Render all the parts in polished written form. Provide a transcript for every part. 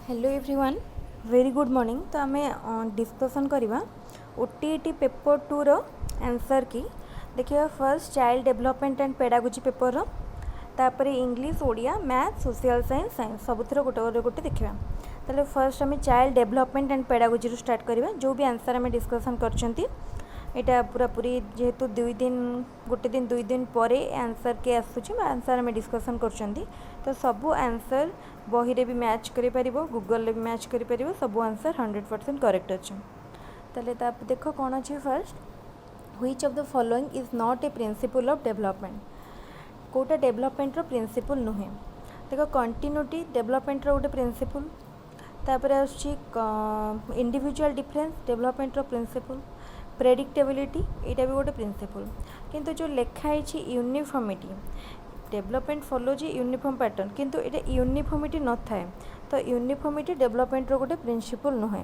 Hello everyone very good morning. तो आम discussion करवा ओटीईटी पेपर 2 रो आंसर की देखिए। First child development and pedagogy paper तापर English Odia math social science science सबुथ गोटे गोटे देखा। ताले फर्स्ट आम child development and pedagogy start करवा। जो भी आंसर आम डिस्कसन कर एटा पूरा पूरी जेहेतु गोटे दिन 2 दिन पर आंसर के आसूँ आंसर आम डिस्कसन कर तो सबू आंसर बही रे भी मैच कर गूगल भी मैच कर सब आंसर 100% करेक्ट अच्छे। ताले देख कौन अच्छे first which of the following is not a principle of development. कोटा डेवलपमेंट रो प्रिंसिपल नुहे। देख कंटिन्यूटी डेवलपमेंट रो गोटे प्रिंसिपल। तापर इंडिविजुअल डिफरेंस डेवलपमेंट रो प्रिंसिपल। प्रेडिक्टेबिलिटी यहाँ भी गोटे प्रिंसिपल। किंतु जो लिखाई यूनिफॉर्मिटी डेवलपमेंट फॉलो जी यूनिफॉर्म पैटर्न किंतु ये यूनिफॉर्मिटी न थाए तो यूनिफॉर्मिटी डेवलपमेंट रो गोटे प्रिंसिपल नुहे।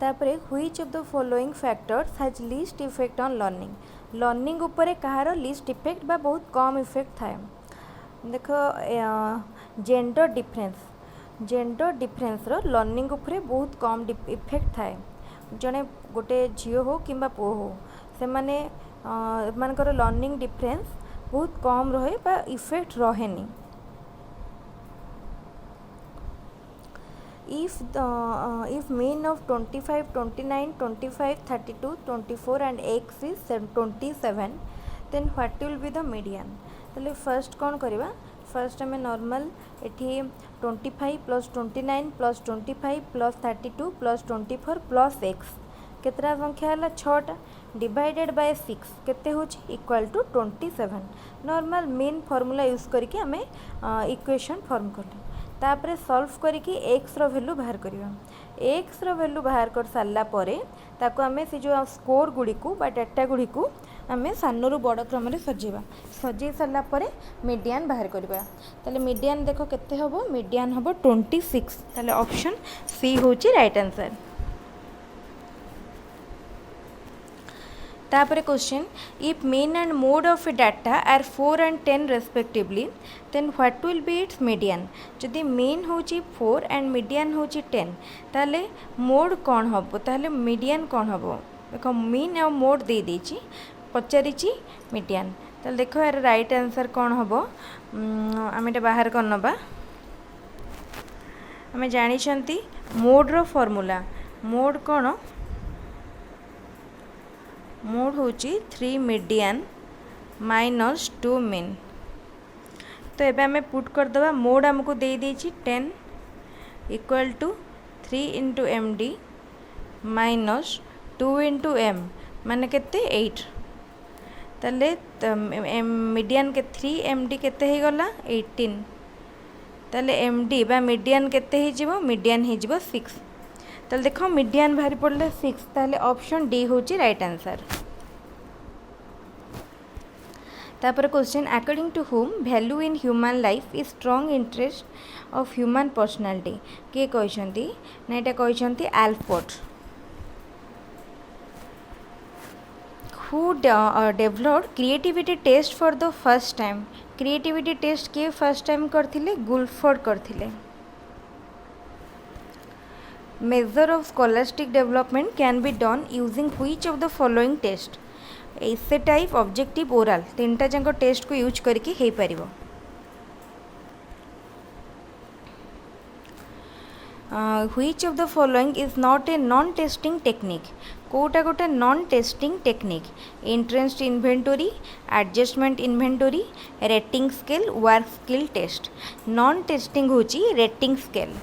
तापरे which of the following factors has least effect on learning. Learning उपरे कहार लीस्ट इफेक्ट बा बहुत कम इफेक्ट थाए। देख जेंडर डिफरेंस रो लर्निंग उपरे बहुत कम इफेक्ट थाए। जड़े गोटे झील हो कि पुओ हो से माने मानकर लर्निंग डिफरेंस बहुत कम रहे बा इफेक्ट रहे नहीं। if mean of 25 29 25 32 24 and x is 27 then what will be the median। ताले फर्स्ट कौन करवा। फर्स्ट आम नॉर्मल एठी 25 plus 29 plus 25 plus 32 plus 24 plus x केतरा संख्या है 6टा डिवाइडेड बाय 6 केते होची equal to 27। Normal mean formula use करके आम इक्वेशन फॉर्म कले। तापरे सॉल्व करके एक्स रो वैल्यू बाहर करवा। एक्स रो वैल्यू बाहर कर सारा परे ताको आमे से जो स्कोर गुड़ी को बा डाटा गुड़ी को आमे सानरू बड़ क्रम रे सजेबा। सजे सारा परे मीडियन बाहर करवा। ताले मीडियन देखो केते हबो मीडियन हबो 26। ताले ऑप्शन सी होची राइट आंसर। तापर question if mean and mode of a data are 4 and 10 respectively then what will be its median। जदि मीन होची 4 एंड मीडियन होची 10 ताले मोड कौन हम ताले मीडियन कौन हम। देखो मीन और मोड दे देची पचारि मीडियन। ताले देखो यार राइट आंसर कौन हम आम ये बाहर कर नबा। आम जानी मोड रो फॉर्मूला मोड कौन मोड होची 3 मीडियन माइनस 2 मीन। तो ये आम पुट करदे मोड आमको दे देची 10 equal to 3 into M D minus 2 into M माने केते 8। ताले मीडियन के 3 एम डी केते ही गला 18। ताले एम डी बा मीडियन केते ही जीवो मीडियन ही जीवो 6। ताले देखो मीडियन बाहरी पड़े 6 ताले ऑप्शन डी होची राइट आंसर। तापर question according to whom value in human life is strong interest of human personality किए कहते ना यहाँ कहते Allport. Who developed creativity test for the first time. Creativity test किए फर्स्ट टाइम करथिले Guilford करथिले। Measure of scholastic development can be done using which of the following test. Essay type objective oral तीनटा जाक test को use करके हो पार। Which of the following is not a non testing technique. कोटा गोटे non testing technique interest inventory adjustment inventory rating scale work skill test. Non testing होची rating scale.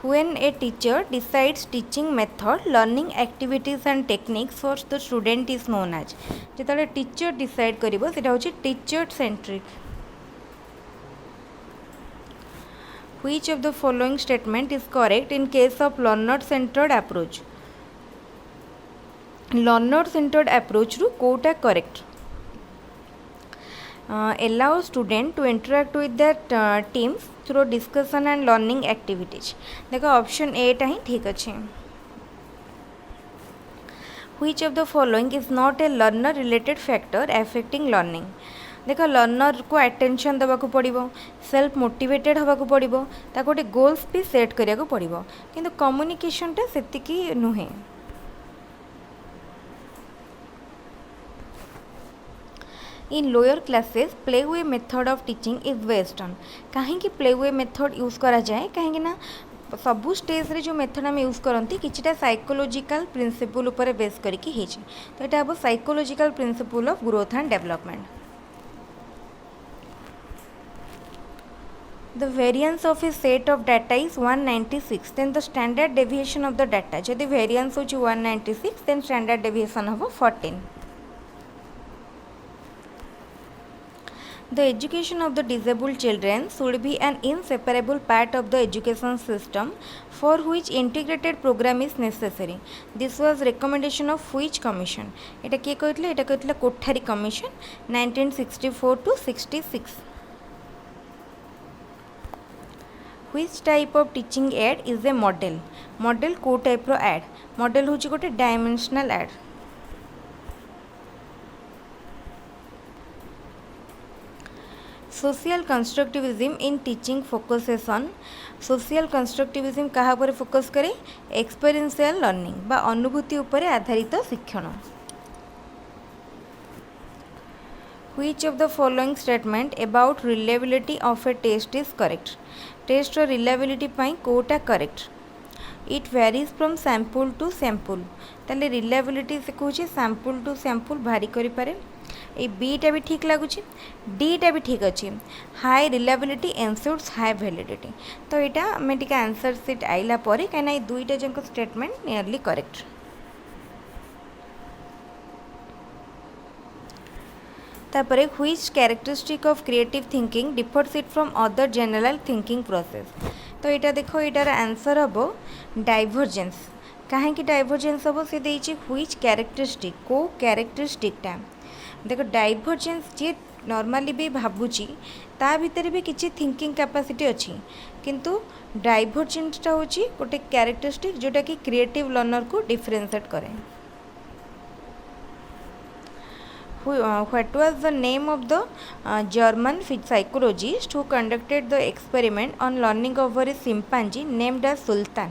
When a teacher decides teaching method, learning activities and techniques for the student is known as। जिते teacher decide करिवो सेटा होची teacher centric. Which of the following statement is correct in case of learner centered approach। learner centered approach रू कोटा correct. allow student to interact with their teams through discussion and learning activities। देखो option A टा ही ठीक अच्छे। Which of the following is not A learner related factor affecting learning. देख learner को attention देवाक पड़ो, सेल्फ मोटिवेटेड होगा पड़ो, ताको गोटे गोल्स भी सेट करिया को पड़ो, किंतु कम्युनिकेशनटा सेतिकी नुहे। इन lower classes playway method of teaching is based on. कहीं प्लेवे मेथड यूज करा जाए कहीं ना सबू स्टेज रे जो मेथड आम यूज करती किछिटा साइकोलॉजिकल प्रिंसिपल ऊपर बेस करके होइछे। तो यहाँ हम psychological principle of growth and development. The variance of a set of data is 196, then the standard deviation of the data, जदि variance होची 196 then standard deviation होबो 14. The education of the disabled children should be an inseparable part of the education system for which integrated program is necessary. This was recommendation of which commission? एटा किए कहथिले? एटा कहथिले Kothari commission 1964 to 66. Which type of teaching aid is a model? Model को type रो aid? Model होची गोटे dimensional aid. Social constructivism in teaching focuses on. Social constructivism कहा पर focus करे? Experiential learning बा अनुभूति उपर आधारित शिक्षण। Which of the following statement about reliability of a test is correct? Test रो रिलायबिलिटी पाई कोटा correct? It varies from sample to sample. ताले रिलायबिलिटी से कहूँ सैंपल टू सैंपल भारी करि पारे। ए बीटा भी ठीक लगुच, डीटा भी ठीक अच्छे। High reliability ensures high validity. तो यहाँ आम टे आंसर सीट आइला परे कहीं दुईटा जक स्टेटमेंट नियरली करेक्ट। तापरे which characteristic of creative thinking differs it from other general thinking process. तो यहाँ देखो यार आंसर हम डाइवर्जेंस। कहीं डाइवर्जेंस हम से व्हिच कैरेक्टरिस्टिक को कैरेक्टरिस्टिकटा देख डाइवर्जेंस जी नॉर्मली भी भावुची ता भितर भी किसी थिंकिंग कैपेसिटी अच्छी, किंतु डाइवर्जेंसटा होची गोटे कैरेक्टरिस्टिक जोटा कि क्रिएटिव लर्नर को डिफरेंशिएट करे। What was the name of the German psychologist who conducted the experiment on learning over a chimpanzee named as Sultan?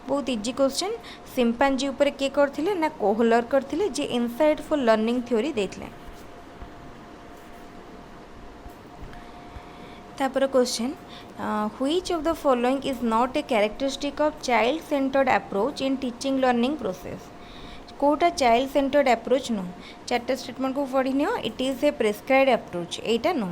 बहुत इजी क्वेश्चन। चिंपांजी ऊपर किए करथिले ना कोहलर करथिले जे इनसाइटफुल लर्निंग थ्योरी देथिले। तापर question which of the following is not a characteristic of child centered approach in teaching learning process. कोटा चाइल्ड सेंटर्ड अप्रोच नुह। चार्ट स्टेटमेंट को पढ़ी नियो। It is a prescribed approach, एटा नुह।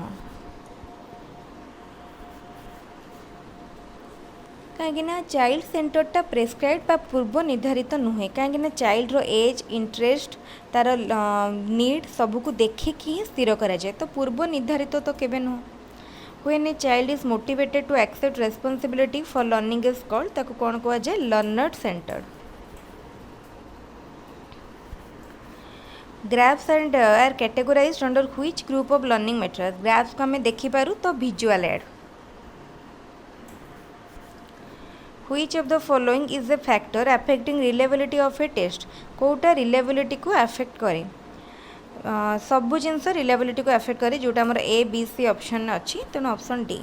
कहीं चाइल्ड सेंटरटा प्रेस्क्राइब बा पूर्व निर्धारित नुहे, कहीं चाइल्ड रो एज इंटरेस्ट तार नीड सबको देखिकी स्थिर करा जाए। तो पूर्व निर्धारित तो केबे नुह। When a child is motivated to accept responsibility for learning is called, ताको कौन कहा जाए? Learner centered. Graphs and are categorized under which group of learning methods. Graphs को हमें देखिपारू तो visual aid. Which of the following is a factor affecting reliability of a test. कोटा reliability को अफेक्ट करे? सबू जिनस रिलायबिलिटी को अफेक्ट करे जोटा हमर ए बी सी ऑप्शन अच्छी, तेणु option D.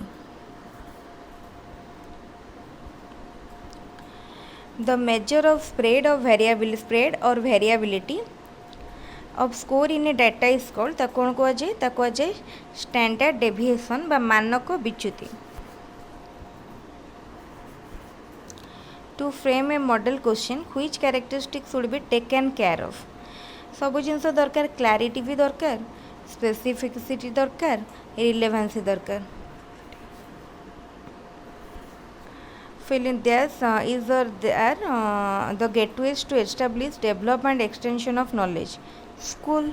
The measure of spread or variability of score in a data is called, ताको कौन कहा जाए? ताको कहा जाए स्टैंडर्ड डेविएशन बा मानक विच्युति। To frame a model question which characteristic should be taken care of. सब जिनस दरकार, क्लैरिटी भी दरकार, स्पेसिफिसिटी दरकार, रिलेवेंसी दरकार। fill in this is or there the gateways to establish, develop and extension of knowledge. School.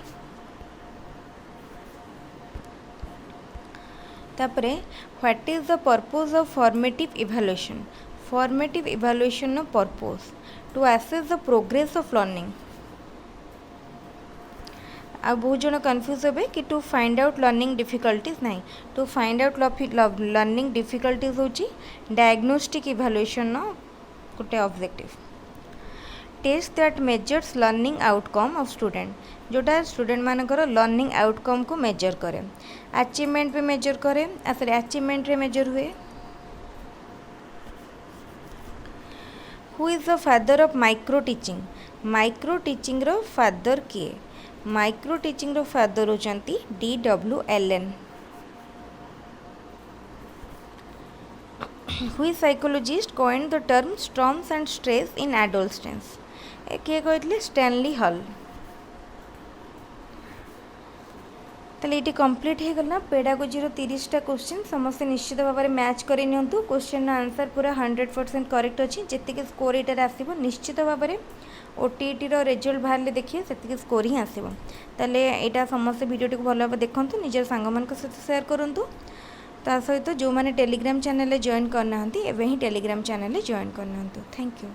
तापरे what is the purpose of formative evaluation? Formative evaluation no purpose to assess the progress of learning. आ बहुत जन confuse हे कि to find out learning difficulties ना, to find out learning difficulties हूँ diagnostic evaluation गोटे objective. Test that measures learning outcome of student, जोटा student मानकर learning outcome को मेजर करे। अचीवमेंट भी मेजर करे, सॉरी अचीवमेंट रे मेजर हुए। Who is the father of micro teaching, micro teaching रो फादर किए, माइक्रो टीचिंग रो फादर होचंती D.W. Allen. Which psychologist coined the term storms and stress in adolescence? किए कहते स्टैनली हल। ताले ये कंप्लीट हो गला पेडागोजी 30टा क्वेश्चन। समस्त निश्चित भाव में मैच कर नियंतु। क्वेश्चन आंसर पूरा 100% करेक्ट अच्छी। जी स्कोर ये आसो निश्चित भाव में OTET रिजल्ट बाहर देखिए से स्कोर ही आसो। ताले यहाँ समस्त भिडियो भल भाव देखूँ, निजर सांग सहित सेयार करूँ। ता सहित जो मैंने टेलीग्राम चैनल जॉइन करना एवं ही टेलीग्राम चैनल जॉइन करना। Thank you.